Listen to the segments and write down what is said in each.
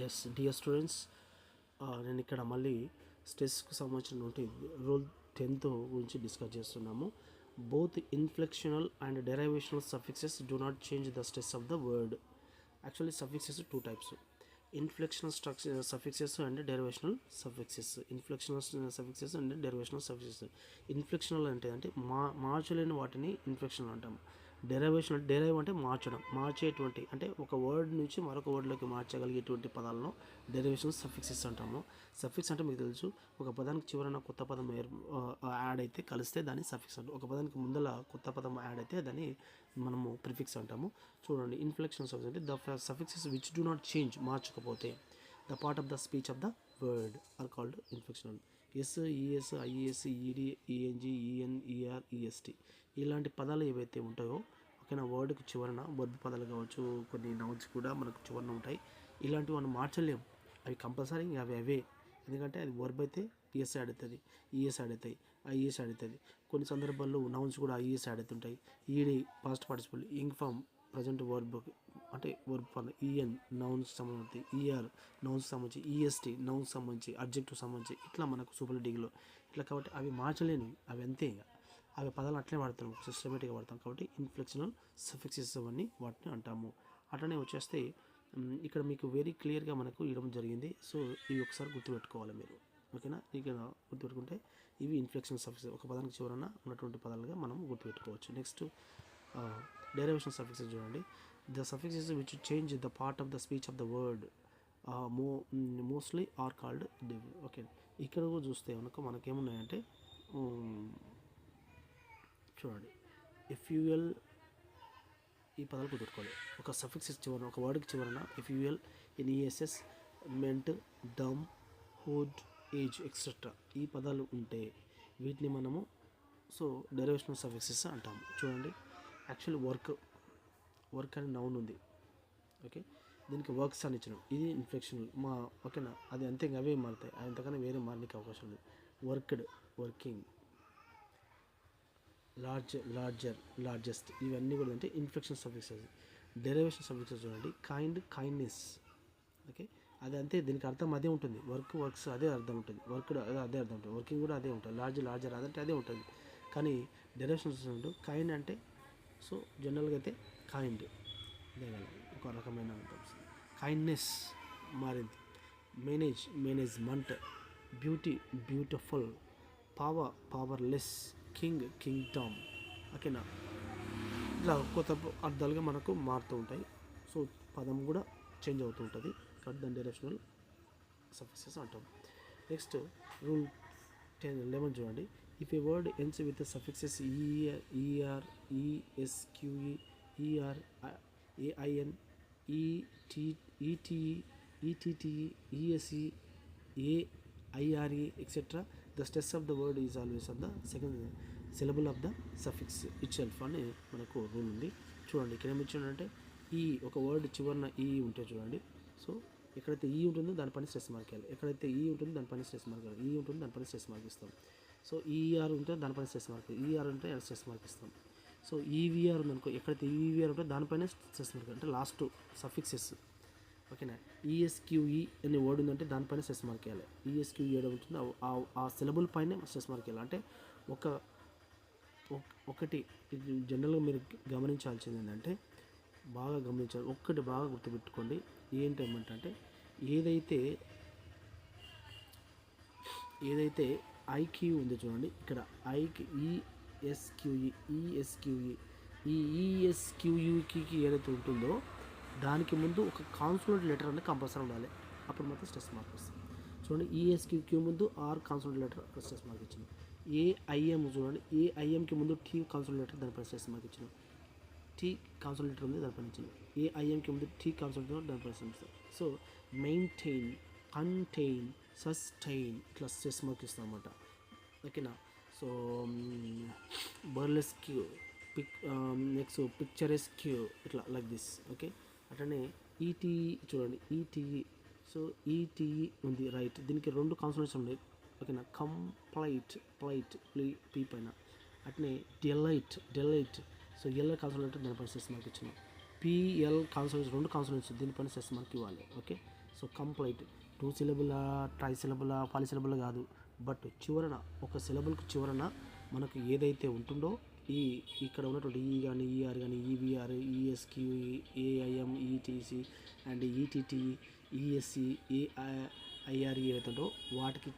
Yes dear students, నేను ఇక్కడ మళ్ళీ స్ట్రెస్కు సంబంధించిన రూల్ 10th గురించి డిస్కస్ చేస్తున్నాము. Both inflectional and derivational suffixes do not change the stress of the word. Actually suffixes two types: inflectional suffixes and derivational suffixes. Inflectional suffixes and derivational suffixes. Inflectional అంటే మార్చలేని వాటిని inflectional అంటాము. Derive అంటే మార్చేటువంటి, అంటే ఒక word నుంచి మరొక వర్డ్లోకి మార్చగలిగేటువంటి పదాలను డెరివేషనల్ సఫిక్సెస్ అంటాము. సఫిక్స్ అంటే మీకు తెలుసు, ఒక పదానికి చివరన కొత్త పదం యాడ్ అయితే కలిస్తే దాన్ని సఫిక్స్ అంటాం. ఒక పదానికి ముందల కొత్త పదం యాడ్ అయితే దాన్ని మనము ప్రిఫిక్స్ అంటాము. చూడండి, ఇన్ఫ్లెక్షనల్ సఫిక్స్ అంటే the suffixes which do not change, మార్చకపోతే, the part of the speech of the word are called inflectional. S, ES, IES, ED, ENG, EN, ER, EST ఇలాంటి పదాలు ఏవైతే ఉంటాయో, ఓకేనా, వర్డ్కి చివరన వర్బ్ పదాలు కావచ్చు, కొన్ని నౌన్స్ కూడా మనకు చివరన ఉంటాయి. ఇలాంటివి మనం మార్చలేము, అవి కంపల్సరీ అవే. ఎందుకంటే అది వర్బ్ అయితే టీఎస్ యాడ్ అవుతుంది, ఈఎస్ యాడ్ అవుతాయి, ఐఈఎస్ యాడ్ అవుతుంది. కొన్ని సందర్భాల్లో నౌన్స్ కూడా ఐఈఎస్ యాడ్ అవుతుంటాయి. ED past participle, ing form present verb అంటే వర్బ్ పదం, ఈఎన్ నౌన్స్ సంబంధించి, ఈఆర్ నౌన్స్ సంబంధించి, ఈఎస్టీ నౌన్స్ సంబంధించి, అబ్జెక్టివ్ సంబంధించి, ఇట్లా మనకు సూపర్లేటివ్లో ఇట్లా. కాబట్టి అవి మార్చలేనివి, అవి అంతే. అవి పదాలు అట్లే వాడతాం, సిస్టమేటిక్గా వాడతాం. కాబట్టి ఇన్ఫ్లెక్షనల్ సఫిక్సెస్ అవన్నీ వాటిని అంటాము. అట్లనే వచ్చేస్తే ఇక్కడ మీకు వెరీ క్లియర్గా మనకు ఇవ్వడం జరిగింది. సో ఇవి ఒకసారి గుర్తుపెట్టుకోవాలి మీరు, ఓకేనా. ఇక్కడ గుర్తుపెట్టుకుంటే ఇవి ఇన్ఫ్లెక్షనల్ సఫిక్సెస్, ఒక పదానికి చివరన ఉన్నటువంటి పదాలుగా మనం గుర్తుపెట్టుకోవచ్చు. నెక్స్ట్ డెరివేషన్ సఫిక్సెస్ చూడండి. The suffixes which change the part of the speech of the word mostly are called derivative. Okay, ఇక్కడ కూడా చూస్తే మనకేమున్నాయంటే చూడండి, ఎఫ్యూఎల్, ఈ పదాలు గుర్తుపెట్టుకోవాలి. ఒక సఫిక్సెస్ చివరన, ఒక వర్డ్కి చివరన ఎఫ్యూఎల్, ఎన్ఈఎస్ఎస్, మెంట్, డమ్, హుడ్, ఏజ్ ఎక్సెట్రా ఈ పదాలు ఉంటే వీటిని మనము డెరివేషనల్ సఫిక్సెస్ అంటాము. చూడండి, యాక్చువల్లీ వర్క్ అనే నౌన్ ఉంది, ఓకే, దీనికి వర్క్స్ అని ఇచ్చినాం, ఇది ఇన్ఫ్లెక్షనల్ ఓకేనా. అది అంతే, అవే మారుతాయి, అంతకన్నా వేరే మారడానికి అవకాశం లేదు. వర్క్డ్, వర్కింగ్, లార్జెస్ట్ ఇవన్నీ కూడా అంటే ఇన్ఫ్లెక్షన్ సఫిక్సెస్. డెరివేషన్ సఫిక్సెస్ చూడండి, కైండ్నెస్, ఓకే, అది అంతే, దీనికి అర్థం అదే ఉంటుంది. వర్క్స్ అదే అర్థం ఉంటుంది, అదే అర్థం ఉంటుంది, వర్కింగ్ కూడా అదే ఉంటుంది, లార్జర్ అదంటే అదే ఉంటుంది. కానీ డెరివేషన్ ఉంటుంది, కైండ్ అంటే జనరల్గా అయితే కైండ్ అదే కదా, ఒక రకమైన కైండ్నెస్ మారింది. మేనేజ్మెంట్, బ్యూటిఫుల్, పవర్లెస్, కింగ్డమ్, ఓకేనా. ఇట్లా కొత్త అర్థాలుగా మనకు మారుతూ ఉంటాయి. పదం కూడా చేంజ్ అవుతూ ఉంటుంది. కాబట్టి దాని డైరెక్షనల్ సఫిక్సెస్ అంటాం. నెక్స్ట్ రూల్ 11 చూడండి. If a word ends with suffixes ER, ESQE, ER, AIN, ETE, ETTE, ESE, AIRE etcetera, the stress of the word is always on the second syllable of the suffix itself అని మనకు rule ఉంది. చూడండి, ఇక్కడ ఏమి ఇచ్చాడంటే ఒక word చివరన ఈ ఉంటే చూడండి, ఎక్కడైతే ఈ ఉంటుందో దానిపైన స్ట్రెస్ మార్క్ వేయాలి, ఎక్కడైతే ఈ ఉంటుందో దానిపైన స్ట్రెస్ మార్క్ వేయాలి, ఈ ఉంటుంది దానిపైన స్ట్రెస్ మార్క్ ఇస్తాం. ఈఆర్ ఉంటే దానిపైన స్ట్రెస్ మార్క్, ఈఆర్ ఉంటే స్ట్రెస్ మార్క్ ఇస్తాం. ఈవీఆర్ ఉందనుకో, ఎక్కడైతే ఈవీఆర్ ఉంటే దానిపైన స్ట్రెస్ మార్క్, అంటే లాస్ట్ సఫిక్సెస్, ఓకేనా. ఈఎస్క్యూఈ అనే వర్డ్ ఉందంటే దానిపైన స్ట్రెస్ మార్క్ వేయాలి, ఈఎస్క్యూఈ ఏదో ఉంటుందో ఆ సిలబుల్ పైన స్ట్రెస్ మార్క్ వేయాలి. అంటే ఒకటి జనరల్గా మీరు గమనించాల్సింది ఏంటంటే, బాగా గమనించాలి, ఒక్కటి బాగా గుర్తుపెట్టుకోండి. ఏంటంటే ఏదైతే ఐక్యూ ఉందో చూడండి, ఇక్కడ ఐకి ఈఎస్క్యూఈ ఈ ఈఎస్క్యూయూకి ఏదైతే ఉంటుందో దానికి ముందు ఒక కాన్సోనెంట్ లెటర్ అనేది కంపల్సరీ ఉండాలి, అప్పుడు మాత్రం స్ట్రెస్ మార్క్ వస్తుంది. చూడండి, ఈఎస్క్యూక్యూ ముందు R consonant letter stress mark ఇచ్చింది. ఏఐఎం చూడండి, ఏఐఎంకి ముందు టీ కాన్సోనెంట్ లెటర్ దానిపైన స్ట్రెస్ మార్క్ ఇచ్చిన, టీ కాన్సోనెంట్ లెటర్ ఉంది దానిపైన ఇచ్చింది. ఏఐఎంకి ముందు టీ కాన్సోనెంట్ లెటర్ దానిపైన ఇస్తాం. మెయింటైన్, కంటైన్, సస్టైన్ ఇట్లా స్ట్రెస్ మార్క్ ఇస్తాం అన్నమాట, ఓకేనా. బర్లెస్క్యూ, నెక్స్ట్ పిక్చరెస్క్యూ, ఇట్లా లైక్ దిస్, ఓకే. అట్లనే ఈటీఈ చూడండి, ఈటీఈ ఈటీఈ ఉంది, రైట్, దీనికి 2 కాన్సోనెంట్స్ ఉన్నాయి, ఓకేనా. ప్లైట్ పీ పైన. అట్నే డెలైట్, ఎల్ కాన్సోనెంట్ దానిపైన స్ట్రెస్ మార్క్ ఇచ్చిన. పిఎల్ కాన్సోనెంట్స్ 2 కాన్సోనెంట్స్ దీనిపైన స్ట్రెస్ మార్క్ ఇవ్వాలి, ఓకే. సో కంప్లీట్ 2 సిలబులా, ట్రై సిలబులా, పాలిసిలబుల్ కాదు, బట్ చివరన ఒక సిలబుల్కి చివరన మనకు ఏదైతే ఉంటుందో ఇక్కడ ఉన్నటువంటి ఈ కానీ ఈఆర్ కానీ EVR, ESQ, AIM, ETC and ETT, ESC, AIR ఏవైతే ఉంటో వాటికి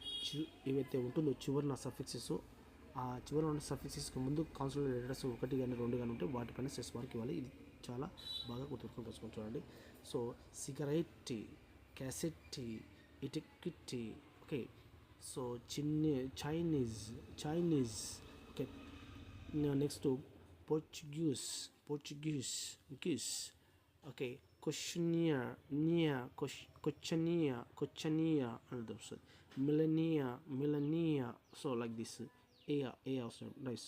ఏవైతే ఉంటుందో చివరన సఫిక్సెస్, ఆ చివరన ఉన్న సఫిక్సెస్కి ముందు కాన్సోనెంట్ లెటర్స్ 1 కానీ 2 కానీ ఉంటే వాటిపైన సెస్ మార్క్ ఇవ్వాలి. ఇది చాలా బాగా గుర్తుపెట్టుకుని రాసుకోండి. చూడండి. So cigarette, cassette, etiquette, okay. So Chinese, okay. Next Portuguese, okay. Questionnaire అనేది వస్తుంది. Millionaire, so like this. ఏ అవసరం. నైస్.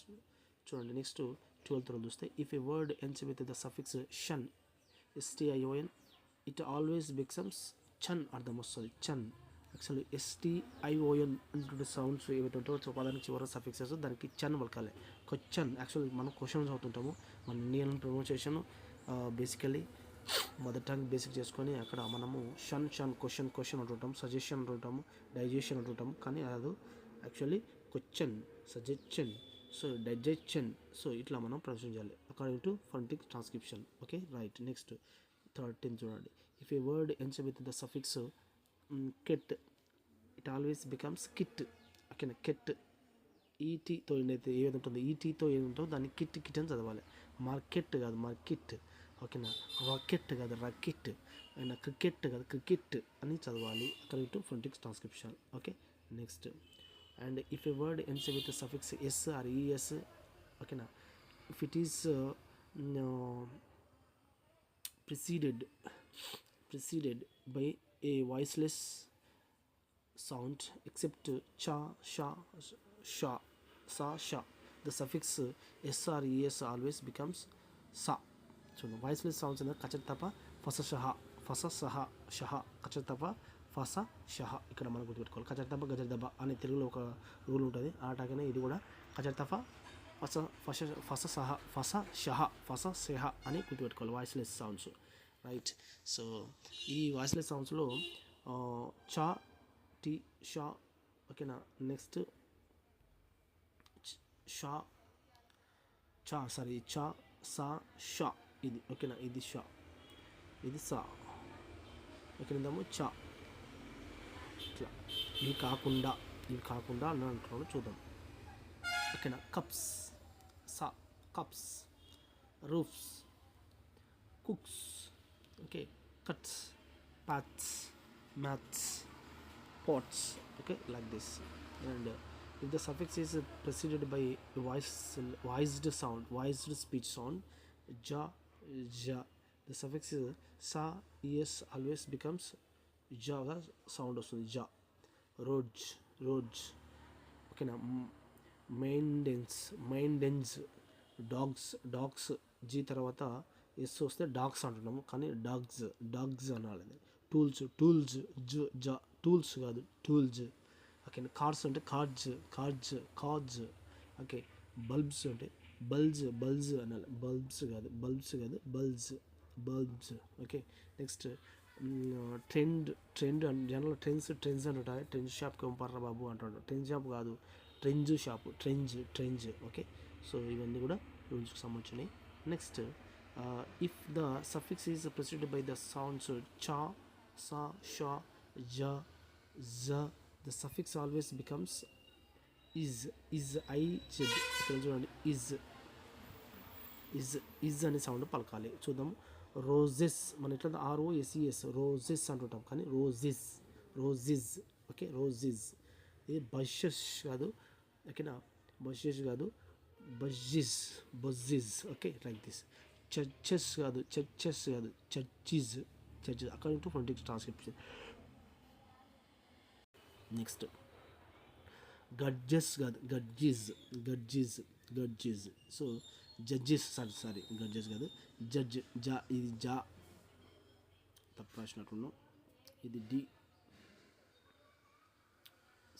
చూడండి. నెక్స్ట్ 12th రూల్ చూస్తే if a word ends with the suffix shun, STION, it always becomes chun అర్థం వస్తుంది. Chun actually STION అంటే sounds ఏవైతే ఉంటాయో పదానికి చివర సఫిక్సెస్ దానికి చన్ పలకాలి. క్వశ్చన్ యాక్చువల్లీ మనం క్వశ్చన్స్ అవుతుంటాము. మన Indian pronunciation basically mother tongue basic చేసుకొని అక్కడ మనము షన్ క్వశ్చన్ అంటుంటాము, సజెషన్ అంటుంటాము, డైజెషన్ అంటుంటాము. కానీ అది actually question, suggestion, so digestion, so ఇట్లా మనం ప్రొనౌన్స్ చేయాలి according to phonetic transcription. Okay, right. Next 13 చూడండి. If a word ends with the suffix ket, it always becomes kit. ఓకేనా. కెట్ ఈటీతో ఏదైతే ఉంటుందో, ఈటీతో ఏది ఉంటుందో దాన్ని కిట్ అని చదవాలి. మార్కెట్ కాదు మార్కెట్, ఓకేనా. రాకెట్ కాదు రకెట్, అండ్ క్రికెట్ కాదు క్రికెట్ అని చదవాలి according to phonetic transcription. Okay. Next and if a word ends with suffix S or ES, ఓకేనా, if it is preceded by a voiceless sound except cha, sha, sa, sha, the suffix s or es always becomes sa. So the voiceless sounds in the kachatapa ఫస షహ కచర్తప ఫస షహ ఇక్కడ మనం గుర్తుపెట్టుకోవాలి. కచర్తప గజర్దబ అనే తెలుగులో ఒక rule ఉంటుంది. ఆటగానే ఇది కూడా కచర్తప ఫస షహ అని గుర్తుపెట్టుకోవాలి. Voiceless sounds, right. సో ఈ వాయిస్లెస్ సౌండ్స్లో చా, టీ, షా, ఓకేనా. నెక్స్ట్ షా, చా, సా, షా, ఇది ఓకేనా. ఇది షా, ఇది సా, ఓకేనేమో చా. ఇట్లా ఇవి కాకుండా అని అంటున్నాడు. చూద్దాం. ఓకేనా. Cups, so, cups. Roofs, cooks, okay. Cuts, paths, maths, pots, okay, like this. And if the suffix is preceded by a voiced speech sound, ja, the suffix is sa, es always becomes ja sound వస్తుంది. ja. roads, okay na. maidens, dogs, g తర్వాత yes వస్తే dogs అంటున్నాము, కానీ dogs అనాలి. Tools, tools కాదు tools, okay. Cars అంటే cards, okay. Bulbs అంటే bulge అనాలి. బల్బ్స్ కాదు bulbs, okay. Next trend general trends అంటుంటారు. ట్రెండ్ షాప్కి పంపారా బాబు అంటాడు. ట్రెండ్ షాప్ కాదు, Twenge shop, Twenge, okay. So ఇవన్నీ కూడా రూల్స్కి సంబంధించినవి. Next if the suffix is preceded by the sounds cha, sa, sha, ja, za, the suffix always becomes is, I, z. ఇక్కడ చూడండి. is అనే సౌండ్ పలకాలి. చూద్దాం. రోజెస్ మన ఎట్లా ROSES రోజెస్ అంటుంటాం, కానీ రోజెస్, ఓకే. రోజెస్. ఇది బషెస్ కాదు, ఓకేనా. బషెస్ కాదు, bushes, okay. Like this. Churches కాదు, churches according to phonetic transcription. Next gadges కాదు, gadges. So judges, sorry gadges కాదు, జడ్జ్, జా. ఇది జా తప్పు రాసినట్టున్నాం. ఇది డి.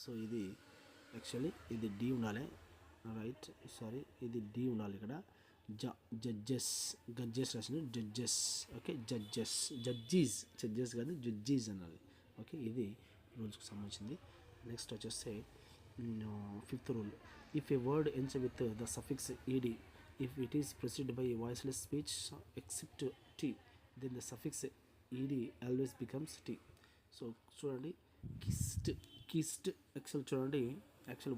సో ఇది యాక్చువల్లీ ఇది డి ఉండాలి, రైట్. సారీ ఇది డి ఉండాలి ఇక్కడ. జడ్జెస్ గడ్జెస్ రాసిన జడ్జెస్. ఓకే, జడ్జీస్ కాదు, జడ్జీస్ అన్నది. ఓకే, ఇది రూల్స్కి సంబంధించింది. నెక్స్ట్ వచ్చేస్తే fifth rule, if a word ends with the suffix ED, if it is preceded by voiceless speech except T, then the suffix ED always becomes T. So చూడండి, kissed actual చూడండి, actual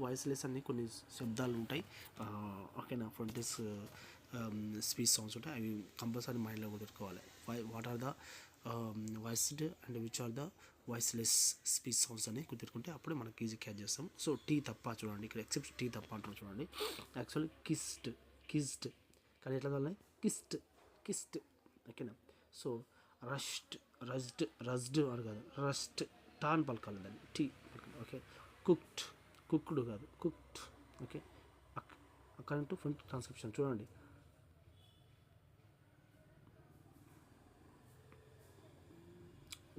voiceless అన్ని కొన్ని శబ్దాలు ఉంటాయి. ఓకేనా, ఫంటిస్ speech songs ఉంటాయి, అవి compulsory మైండ్లో గుర్తుకోవాలి. What are the voiced and which are the voiceless speech songs అని గుర్తుకుంటే అప్పుడే మనకి ఈజీ క్యాచ్ చేస్తాం. సో టీ తప్ప చూడండి, ఇక్కడ ఎక్సెప్ట్ టీ తప్ప అంటారు చూడండి. యాక్చువల్లీ కిస్డ్ కానీ ఎట్లా కావాలి, కిస్ట్. ఓకేనా. సో రస్డ్ అని కాదు, రస్ట్ టాన్ పలకాలి దాన్ని, టీ. ఓకే, కుక్డ్ కాదు, cooked. Okay, according to front transcription చూడండి,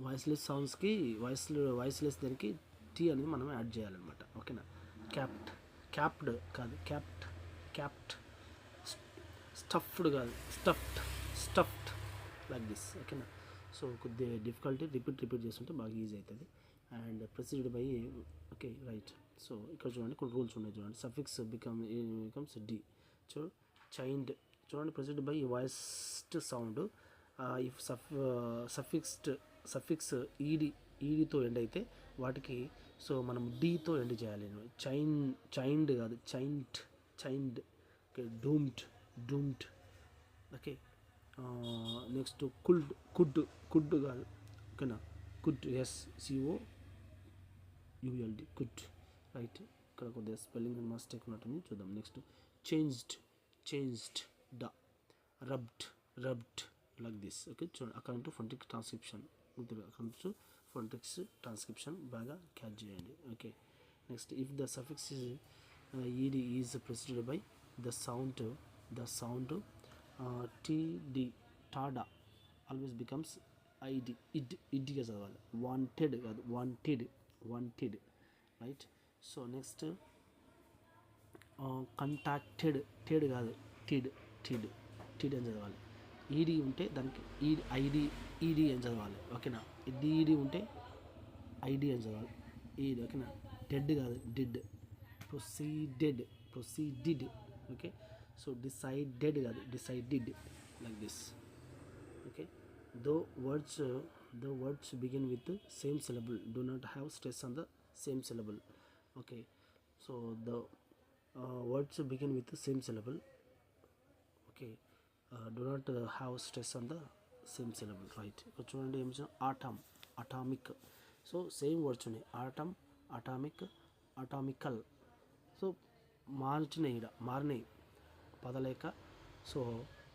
వాయిస్లెస్ సాంగ్స్కి వాయిస్లెస్ దానికి టీ అనేది మనం యాడ్ చేయాలన్నమాట. ఓకేనా. క్యాప్డ్ కాదు, క్యాప్ట్. స్టఫ్డ్ కాదు, స్టఫ్డ్ లైక్ దిస్. ఓకేనా. సో కొద్దిగా డిఫికల్టీ, రిపీట్ చేస్తుంటే బాగా ఈజీ అవుతుంది. And preceded by, okay right. So ఇక్కడ చూడండి కొన్ని రూల్స్ ఉన్నాయి చూడండి. Suffix becomes D. చైన్డ్ చూడండి, preceded by voiced sound. If suffix ఈడితో ఎండ్ అయితే వాటికి సో మనం డీతో ఎండ్ చేయాలి. చైన్డ్ కాదు, chained. Okay, doomed. Okay, next could కాదు. ఓకేనా, కుడ్, SCOULD, కుడ్. రైట్, ఇక్కడ కొద్దిగా స్పెల్లింగ్ మిస్టేక్ ఉన్నట్టుంది, చూద్దాం. Next changed the, rubbed like this. Okay, చూడండి, అకార్డింగ్ టు ఫొనెటిక్ ట్రాన్స్క్రిప్షన్ బాగా క్యాచ్ చేయండి. Okay, next if the suffix ED is preceded by the sound TD, టాడా ఆల్వేస్ బికమ్స్ ఐడి, ఇడ్గా చదవాలి. వాంటెడ్ కాదు, wanted. Right. So next contacted, ted కాదు, tid అని చదవాలి. ఈడీ ఉంటే దానికి ఈడీ అని చదవాలి. ఓకేనా. ఈడీ ఉంటే ఐడి అని చదవాలి, ఈడీ. ఓకేనా, డెడ్ కాదు, did. Proceeded. Okay, so decided కాదు, decided like this. Okay, though words begin with same syllable do not have stress on the same syllable. Okay, so the words begin with the same syllable. Okay, do not have stress on the same syllable. Right, ఇక్కడ చూడండి ఏం atom, atomic. So same words ఉన్నాయి, atom, అటామికల్. So మారినాయి పదలేక. So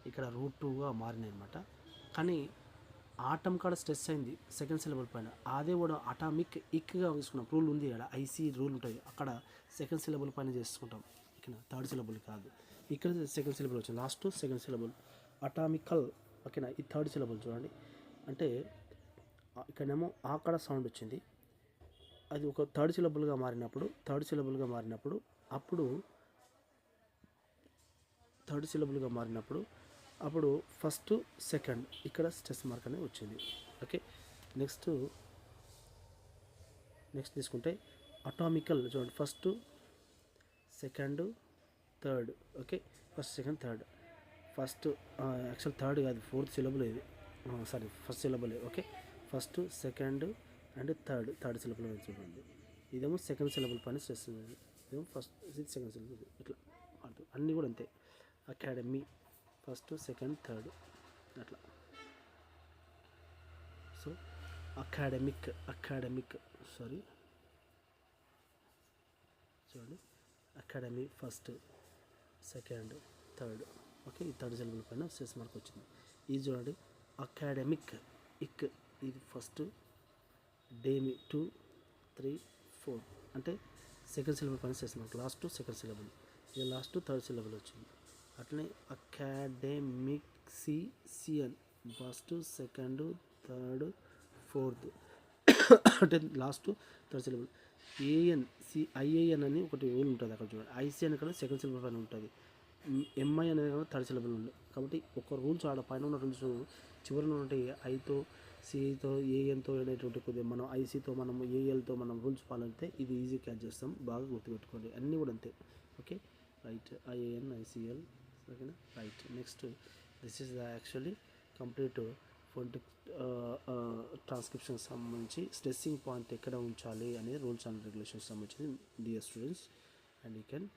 ఇక్కడ route 2గా మారినాయి అనమాట. కానీ atom కాడ స్ట్రెస్ అయింది సెకండ్ సిలబుల్ పైన, అదే కూడా అటామిక్ ఇక్గా తీసుకున్నాం. రూల్ ఉంది ఇక్కడ, ఐసీ రూల్ ఉంటుంది, అక్కడ సెకండ్ సిలబుల్ పైన చేసుకుంటాం. ఇక్కడ థర్డ్ సిలబుల్ కాదు, ఇక్కడ సెకండ్ సిలబుల్ వచ్చింది, లాస్ట్ సెకండ్ సిలబుల్. అటామికల్. ఓకేనా, ఈ థర్డ్ సిలబుల్ చూడండి. అంటే ఇక్కడేమో ఆక్కడ సౌండ్ వచ్చింది, అది ఒక థర్డ్ సిలబుల్గా మారినప్పుడు అప్పుడు ఫస్ట్ సెకండ్ ఇక్కడ స్ట్రెస్ మార్క్ అనేది వచ్చింది. ఓకే, నెక్స్ట్ తీసుకుంటే అటామికల్ చూడండి, first second third. Okay, first second third. First actual third కాదు, ఫోర్త్ సిలబుల్ ఇది, first syllable. Okay, first second and third syllable చూడండి. ఇదేమో సెకండ్ సిలబుల్ పైన స్ట్రెస్ ఉంది, ఇదేమో ఫస్ట్ సెకండ్ సిలబుల్. ఇట్లా అన్నీ కూడా అంతే. అకాడమీ ఫస్ట్ సెకండ్ థర్డ్ అట్లా. సో అకాడమిక్ చూడండి, academy first second third. Okay, ఈ థర్డ్ సిలబుల్ పైన స్ట్రెస్ మార్క్ వచ్చింది. ఇది చూడండి, అకాడమిక్ ఇది ఫస్ట్, డేమి 2 3 4 అంటే సెకండ్ సిలబుల్ పైన stress mark, last second syllable. ఇది లాస్ట్ థర్డ్ సిలబుల్ వచ్చింది. అట్లనే అకాడమిక్సియన్ ఫస్ట్ సెకండ్ థర్డ్ ఫోర్త్ అంటే లాస్ట్ థర్డ్ సిలబుల్. ఐఏఎన్ అని ఒకటి రూల్ ఉంటుంది అక్కడ చూడండి, ఐసీఎన్ ఇక్కడ సెకండ్ సిలబుల్ పైన ఉంటుంది, ఎంఐ అనేది థర్డ్ సిలబుల్ ఉంది కాబట్టి ఒక రూల్స్ ఆడ పైన ఉన్న రూల్స్ చివరిన ఉంటే ఐతో సిఐతో ఏఎన్తో అనేటువంటి కొద్దిగా మనం ఐసీతో మనం ఏఎల్తో మనం రూల్స్ ఫాలో అయితే ఇది ఈజీ క్యాచ్ చేస్తాం. బాగా గుర్తుపెట్టుకోండి, అన్నీ కూడా అంతే. ఓకే రైట్, ఐఏఎన్ ఐసిఎల్ ఓకేనా right. Next this is the actually complete phonetic transcription సంబంధించి స్ట్రెస్సింగ్ పాయింట్ ఎక్కడ ఉంచాలి అనేది రూల్స్ అండ్ రెగ్యులేషన్స్ సంబంధించి dear students. And you can